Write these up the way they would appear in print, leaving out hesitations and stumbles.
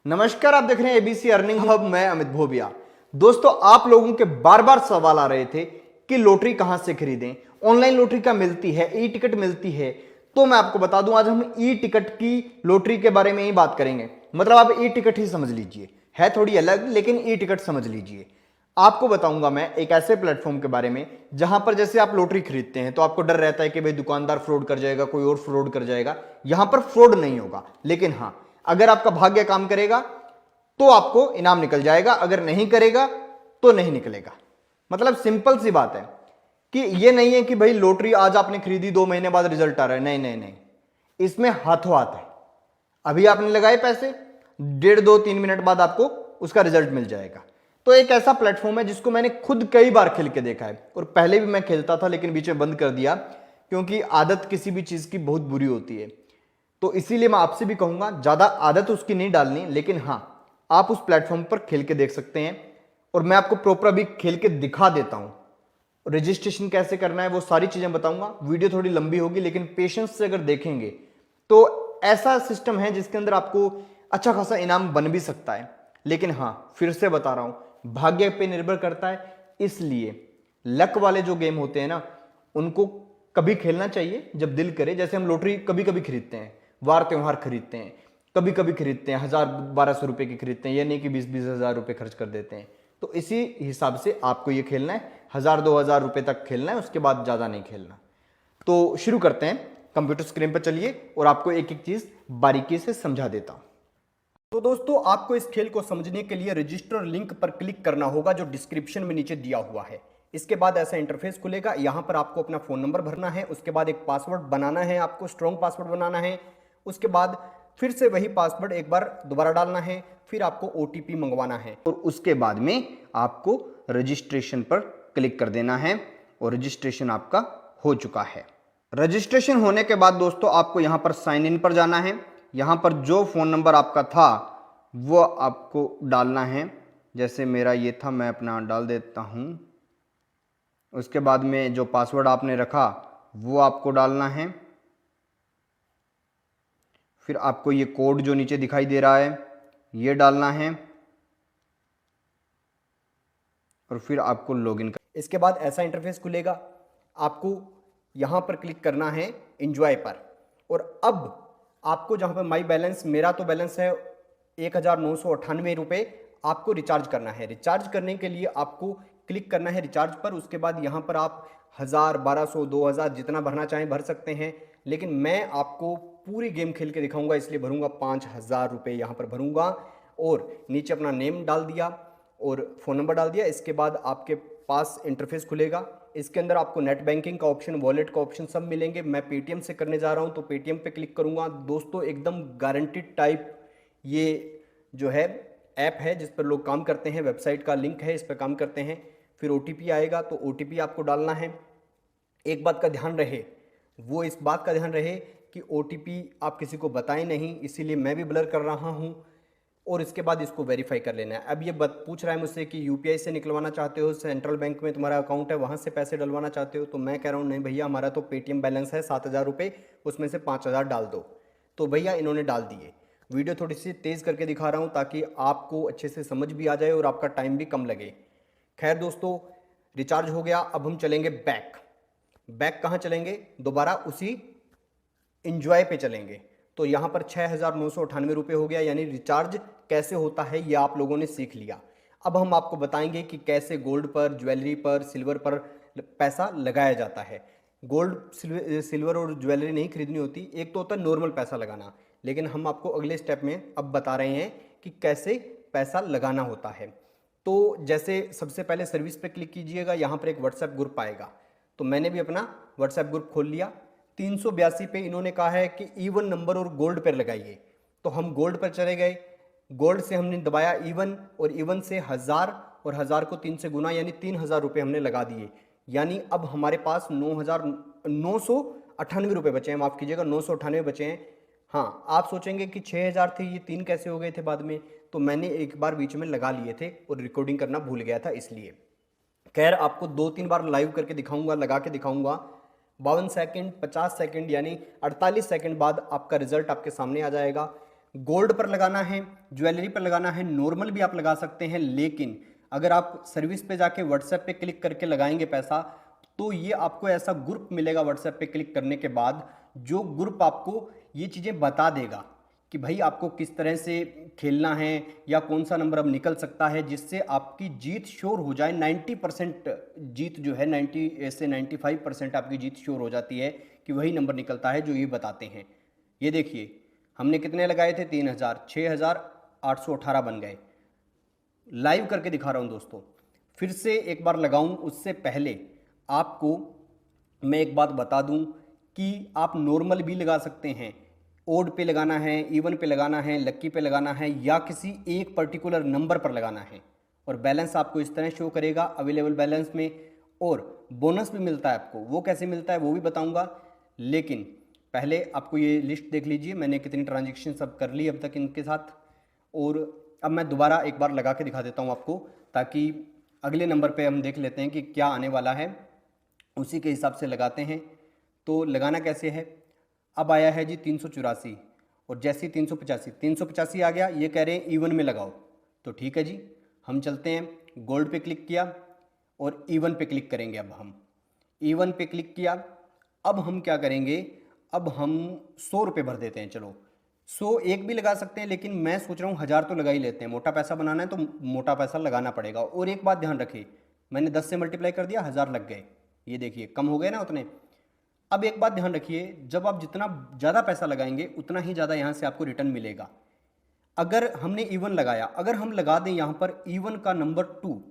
नमस्कार, आप देख रहे हैं एबीसी अर्निंग हब। मैं अमित भोबिया। दोस्तों, आप लोगों के बार बार सवाल आ रहे थे कि लॉटरी कहां से खरीदें, ऑनलाइन लॉटरी क्या मिलती है, ई टिकट मिलती है। तो मैं आपको बता दूं, आज हम ई टिकट की लॉटरी के बारे में ही बात करेंगे। मतलब आप ई टिकट ही समझ लीजिए, है थोड़ी अलग लेकिन ई टिकट समझ लीजिए। आपको बताऊंगा मैं एक ऐसे प्लेटफॉर्म के बारे में जहां पर जैसे आप लॉटरी खरीदते हैं तो आपको डर रहता है कि भाई दुकानदार फ्रॉड कर जाएगा, कोई और फ्रॉड कर जाएगा। यहां पर फ्रॉड नहीं होगा, लेकिन हां, अगर आपका भाग्य काम करेगा तो आपको इनाम निकल जाएगा, अगर नहीं करेगा तो नहीं निकलेगा। मतलब सिंपल सी बात है कि ये नहीं है कि भाई लॉटरी आज आपने खरीदी 2 महीने बाद रिजल्ट आ रहा है। नहीं नहीं नहीं, इसमें हाथों हाथ है। अभी आपने लगाए पैसे, 1.5-2-3 मिनट बाद आपको उसका रिजल्ट मिल जाएगा। तो एक ऐसा प्लेटफॉर्म है जिसको मैंने खुद कई बार खेल के देखा है, और पहले भी मैं खेलता था लेकिन बीच में बंद कर दिया, क्योंकि आदत किसी भी चीज की बहुत बुरी होती है। तो इसीलिए मैं आपसे भी कहूंगा, ज्यादा आदत उसकी नहीं डालनी, लेकिन हां, आप उस प्लेटफॉर्म पर खेल के देख सकते हैं। और मैं आपको प्रॉपर अभी खेल के दिखा देता हूं, रजिस्ट्रेशन कैसे करना है वो सारी चीजें बताऊंगा। वीडियो थोड़ी लंबी होगी लेकिन पेशेंस से अगर देखेंगे तो ऐसा सिस्टम है जिसके अंदर आपको अच्छा खासा इनाम बन भी सकता है। लेकिन हां, फिर से बता रहा हूं, भाग्य पे निर्भर करता है। इसलिए लक वाले जो गेम होते हैं ना, उनको कभी खेलना चाहिए जब दिल करे। जैसे हम लॉटरी कभी कभी खरीदते हैं, वार त्योहार खरीदते हैं, कभी कभी खरीदते हैं, 1000-1200 रुपए की खरीदते हैं, ये नहीं कि 20-20 हजार रुपए खर्च कर देते हैं। तो इसी हिसाब से आपको ये खेलना है, 1000-2000 रुपए तक खेलना है, उसके बाद ज्यादा नहीं खेलना। तो शुरू करते हैं। कंप्यूटर स्क्रीन पर चलिए और आपको एक एक चीज बारीकी से समझा देता हूं। तो दोस्तों, आपको इस खेल को समझने के लिए रजिस्टर लिंक पर क्लिक करना होगा जो डिस्क्रिप्शन में नीचे दिया हुआ है। इसके बाद ऐसा इंटरफेस खुलेगा। यहां पर आपको अपना फोन नंबर भरना है, उसके बाद एक पासवर्ड बनाना है, आपको स्ट्रॉन्ग पासवर्ड बनाना है। उसके बाद फिर से वही पासवर्ड एक बार दोबारा डालना है, फिर आपको ओटीपी मंगवाना है, और उसके बाद में आपको रजिस्ट्रेशन पर क्लिक कर देना है। और रजिस्ट्रेशन आपका हो चुका है। रजिस्ट्रेशन होने के बाद दोस्तों, आपको यहां पर साइन इन पर जाना है। यहां पर जो फोन नंबर आपका था वो आपको डालना है। जैसे मेरा ये था, मैं अपना डाल देता हूं। उसके बाद में जो पासवर्ड आपने रखा वो आपको डालना है। फिर आपको ये कोड जो नीचे दिखाई दे रहा है ये डालना है, और फिर आपको लॉगिन कर। इसके बाद ऐसा इंटरफेस खुलेगा। आपको यहां पर क्लिक करना है एंजॉय पर। और अब आपको जहां पर माई बैलेंस, मेरा तो बैलेंस है 1998 रुपये, आपको रिचार्ज करना है। रिचार्ज करने के लिए आपको क्लिक करना है रिचार्ज पर। उसके बाद यहां पर आप 1000, 1200, 2000 जितना भरना चाहें भर सकते हैं। लेकिन मैं आपको पूरी गेम खेल के दिखाऊंगा, इसलिए भरूंगा 5000 रुपये यहां पर भरूंगा। और नीचे अपना नेम डाल दिया और फ़ोन नंबर डाल दिया। इसके बाद आपके पास इंटरफेस खुलेगा। इसके अंदर आपको नेट बैंकिंग का ऑप्शन, वॉलेट का ऑप्शन सब मिलेंगे। मैं पेटीएम से करने जा रहा हूं तो पेटीएम पे क्लिक करूंगा। दोस्तों, एकदम गारंटीड टाइप ये जो है ऐप है जिस पर लोग काम करते हैं, वेबसाइट का लिंक है, इस पर काम करते हैं। फिर ओटीपी आएगा तो ओटीपी आपको डालना है। एक बात का ध्यान रहे, वो इस बात का ध्यान रहे कि ओटीपी आप किसी को बताएं नहीं, इसीलिए मैं भी ब्लर कर रहा हूं। और इसके बाद इसको वेरीफाई कर लेना है। अब ये पूछ रहा है मुझसे कि यूपीआई से निकलवाना चाहते हो, सेंट्रल बैंक में तुम्हारा अकाउंट है वहाँ से पैसे डलवाना चाहते हो, तो मैं कह रहा हूँ नहीं भैया, हमारा तो पेटीएम बैलेंस है 7000 रुपये, उसमें से 5000 डाल दो। तो भैया इन्होंने डाल दिए। वीडियो थोड़ी सी तेज़ करके दिखा रहा हूँ ताकि आपको अच्छे से समझ भी आ जाए और आपका टाइम भी कम लगे। खैर दोस्तों, रिचार्ज हो गया। अब हम चलेंगे बैक। बैक कहाँ चलेंगे? दोबारा उसी इंजॉय पे चलेंगे। तो यहाँ पर 6998 रुपये हो गया, यानी रिचार्ज कैसे होता है ये आप लोगों ने सीख लिया। अब हम आपको बताएंगे कि कैसे गोल्ड पर, ज्वेलरी पर, सिल्वर पर पैसा लगाया जाता है। गोल्ड, सिल्वर और ज्वेलरी नहीं खरीदनी होती। एक तो होता है नॉर्मल पैसा लगाना, लेकिन हम आपको अगले स्टेप में अब बता रहे हैं कि कैसे पैसा लगाना होता है। तो जैसे सबसे पहले सर्विस पे क्लिक कीजिएगा, यहाँ पर एक व्हाट्सएप ग्रुप आएगा। तो मैंने भी अपना व्हाट्सएप ग्रुप खोल लिया। 382 पे इन्होंने कहा है कि इवन नंबर और गोल्ड पर लगाइए, तो हम गोल्ड पर चले गए। गोल्ड से हमने दबाया इवन, और इवन से 1000, और 1000 को 3 से गुना, यानी 3000 रुपये हमने लगा दिए। यानी अब हमारे पास 9,998 रुपये बचे हैं। माफ़ कीजिएगा, 998 बचे हैं। हाँ, आप सोचेंगे कि 6000 थे, ये 3 कैसे हो गए थे बाद में? तो मैंने एक बार बीच में लगा लिए थे और रिकॉर्डिंग करना भूल गया था, इसलिए। खैर, आपको 2-3 बार लाइव करके दिखाऊंगा, लगा के दिखाऊंगा। 52 सेकंड, 50 सेकंड, यानी 48 सेकंड बाद आपका रिजल्ट आपके सामने आ जाएगा। गोल्ड पर लगाना है, ज्वेलरी पर लगाना है, नॉर्मल भी आप लगा सकते हैं, लेकिन अगर आप सर्विस पे जाके व्हाट्सएप पे क्लिक करके लगाएंगे पैसा, तो ये आपको ऐसा ग्रुप मिलेगा व्हाट्सएप पे क्लिक करने के बाद, जो ग्रुप आपको ये चीज़ें बता देगा कि भाई आपको किस तरह से खेलना है या कौन सा नंबर अब निकल सकता है, जिससे आपकी जीत श्योर हो जाए। 90% जीत जो है, 90 से 95% आपकी जीत श्योर हो जाती है कि वही नंबर निकलता है जो ये बताते हैं। ये देखिए हमने कितने लगाए थे, 3000, 6818 बन गए। लाइव करके दिखा रहा हूँ दोस्तों। फिर से एक बार लगाऊं उससे पहले आपको मैं एक बात बता दूं कि आप नॉर्मल भी लगा सकते हैं, ओड पे लगाना है, इवन पे लगाना है, लक्की पे लगाना है, या किसी एक पर्टिकुलर नंबर पर लगाना है, और बैलेंस आपको इस तरह शो करेगा अवेलेबल बैलेंस में। और बोनस भी मिलता है आपको, वो कैसे मिलता है वो भी बताऊंगा, लेकिन पहले आपको ये लिस्ट देख लीजिए मैंने कितनी ट्रांजेक्शन सब कर ली अब तक इनके साथ। और अब मैं दोबारा एक बार लगा के दिखा देता हूँ आपको, ताकि अगले नंबर पे हम देख लेते हैं कि क्या आने वाला है, उसी के हिसाब से लगाते हैं। तो लगाना कैसे है, अब आया है जी 384, और जैसे ही 385 आ गया, ये कह रहे हैं इवन में लगाओ, तो ठीक है जी हम चलते हैं। गोल्ड पे क्लिक किया और इवन पे क्लिक करेंगे। अब हम इवन पे क्लिक किया, अब हम क्या करेंगे, अब हम 100 रुपये भर देते हैं। चलो 100 एक भी लगा सकते हैं, लेकिन मैं सोच रहा हूँ 1000 तो लगा ही लेते हैं, मोटा पैसा बनाना है तो मोटा पैसा लगाना पड़ेगा। और एक बात ध्यान रखिए, मैंने 10 से मल्टीप्लाई कर दिया, 1000 लग गए, ये देखिए कम हो गए ना उतने। अब एक बात ध्यान रखिए, जब आप जितना ज़्यादा पैसा लगाएंगे उतना ही ज़्यादा यहाँ से आपको रिटर्न मिलेगा। अगर हमने इवन लगाया, अगर हम लगा दें यहाँ पर इवन का नंबर 2,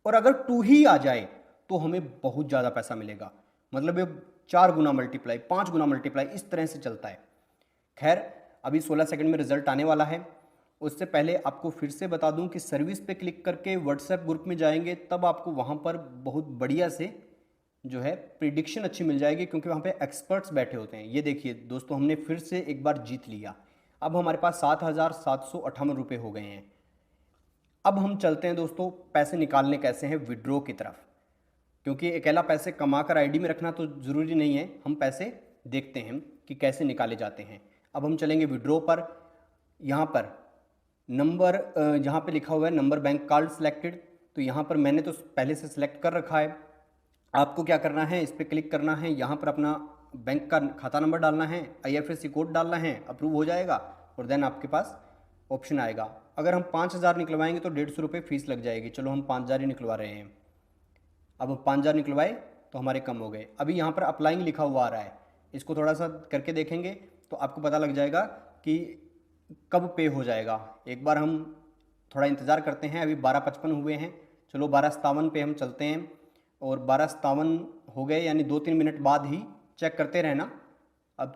और अगर 2 ही आ जाए तो हमें बहुत ज़्यादा पैसा मिलेगा, मतलब ये 4 गुना मल्टीप्लाई, 5 गुना मल्टीप्लाई, इस तरह से चलता है। खैर अभी 16 सेकंड में रिजल्ट आने वाला है। उससे पहले आपको फिर से बता दूं कि सर्विस पे क्लिक करके व्हाट्सएप ग्रुप में जाएंगे, तब आपको वहाँ पर बहुत बढ़िया से जो है प्रिडिक्शन अच्छी मिल जाएगी, क्योंकि वहाँ पे एक्सपर्ट्स बैठे होते हैं। ये देखिए दोस्तों, हमने फिर से एक बार जीत लिया। अब हमारे पास 7758 रुपये हो गए हैं। अब हम चलते हैं दोस्तों, पैसे निकालने कैसे हैं विड्रॉ की तरफ, क्योंकि अकेला पैसे कमा कर आईडी में रखना तो ज़रूरी नहीं है, हम पैसे देखते हैं कि कैसे निकाले जाते हैं। अब हम चलेंगे विड्रॉ पर। यहाँ पर नंबर, जहाँ पे लिखा हुआ है नंबर बैंक कार्ड सिलेक्टेड, तो यहाँ पर मैंने तो पहले से सिलेक्ट कर रखा है। आपको क्या करना है, इस पर क्लिक करना है, यहाँ पर अपना बैंक का खाता नंबर डालना है, IFSC कोड डालना है, अप्रूव हो जाएगा, और देन आपके पास ऑप्शन आएगा। अगर हम 5000 निकलवाएंगे तो 150 रुपये फीस लग जाएगी। चलो हम 5000 ही निकलवा रहे हैं। अब 5000 निकलवाए तो हमारे कम हो गए। अभी यहाँ पर अप्लाइंग लिखा हुआ आ रहा है, इसको थोड़ा सा करके देखेंगे तो आपको पता लग जाएगा कि कब पे हो जाएगा। एक बार हम थोड़ा इंतज़ार करते हैं, अभी 12:55 हुए हैं। चलो 12:57 पे हम चलते हैं, और 12:57 हो गए, यानी 2-3 मिनट बाद ही चेक करते रहना। अब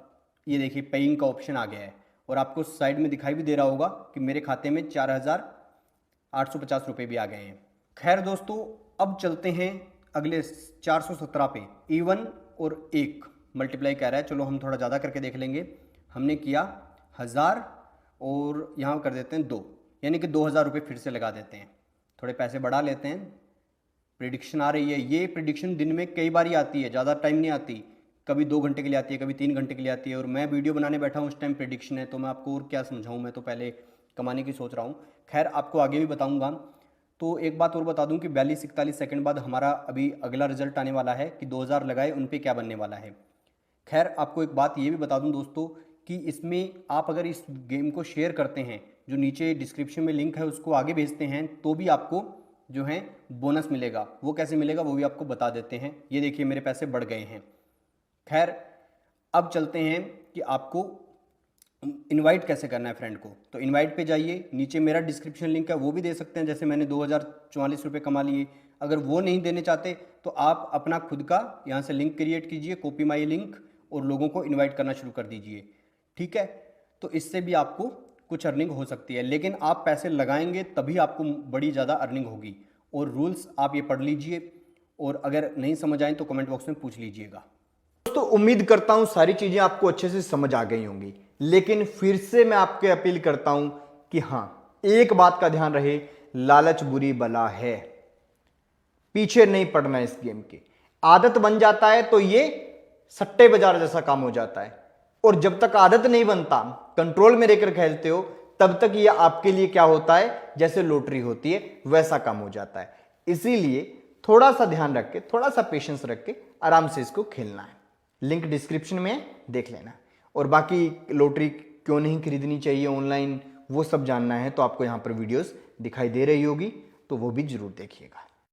ये देखिए पेइंग का ऑप्शन आ गया है, और आपको साइड में दिखाई भी दे रहा होगा कि मेरे खाते में 4850 रुपये भी आ गए हैं। खैर दोस्तों, अब चलते हैं अगले 417 पे। इवन और 1 मल्टीप्लाई कह रहा है, चलो हम थोड़ा ज़्यादा करके देख लेंगे। हमने किया 1000 और यहाँ कर देते हैं 2, यानी कि 2000 रुपये फिर से लगा देते हैं। थोड़े पैसे बढ़ा लेते हैं। प्रिडिक्शन आ रही है, ये प्रिडिक्शन दिन में कई बार ही आती है, ज़्यादा टाइम नहीं आती, कभी 2 घंटे के लिए आती है, कभी 3 घंटे के लिए आती है। और मैं वीडियो बनाने बैठा हूँ उस टाइम प्रिडिक्शन है, तो मैं आपको और क्या समझाऊँ, मैं तो पहले कमाने की सोच रहा हूँ। खैर आपको आगे भी बताऊँगा। तो एक बात और बता दूं कि 42-41 सेकंड बाद हमारा अभी अगला रिजल्ट आने वाला है कि 2000 लगाए उन पे क्या बनने वाला है। खैर आपको एक बात ये भी बता दूं दोस्तों कि इसमें आप अगर इस गेम को शेयर करते हैं, जो नीचे डिस्क्रिप्शन में लिंक है उसको आगे भेजते हैं, तो भी आपको जो है बोनस मिलेगा। वो कैसे मिलेगा वो भी आपको बता देते हैं। ये देखिए मेरे पैसे बढ़ गए हैं। खैर अब चलते हैं कि आपको इनवाइट कैसे करना है फ्रेंड को। तो इनवाइट पे जाइए, नीचे मेरा डिस्क्रिप्शन लिंक है, वो भी दे सकते हैं। जैसे मैंने 2044 रुपये कमा लिए। अगर वो नहीं देने चाहते तो आप अपना खुद का यहाँ से लिंक क्रिएट कीजिए, कॉपी माई लिंक, और लोगों को इनवाइट करना शुरू कर दीजिए। ठीक है, तो इससे भी आपको कुछ अर्निंग हो सकती है, लेकिन आप पैसे लगाएंगे तभी आपको बड़ी ज़्यादा अर्निंग होगी। और रूल्स आप ये पढ़ लीजिए, और अगर नहीं समझ आए तो कमेंट बॉक्स में पूछ लीजिएगा। दोस्तों उम्मीद करता हूं सारी चीजें आपको अच्छे से समझ आ गई होंगी, लेकिन फिर से मैं आपके अपील करता हूं कि हां, एक बात का ध्यान रहे, लालच बुरी बला है, पीछे नहीं पड़ना इस गेम के। आदत बन जाता है तो ये सट्टे बाजार जैसा काम हो जाता है, और जब तक आदत नहीं बनता, कंट्रोल में रहकर खेलते हो, तब तक ये आपके लिए क्या होता है, जैसे लॉटरी होती है वैसा काम हो जाता है। इसीलिए थोड़ा सा ध्यान रख के, थोड़ा सा पेशेंस रख के आराम से इसको खेलना है। लिंक डिस्क्रिप्शन में है, देख लेना। और बाकी लॉटरी क्यों नहीं खरीदनी चाहिए ऑनलाइन, वो सब जानना है तो आपको यहाँ पर वीडियोस दिखाई दे रही होगी, तो वो भी जरूर देखिएगा।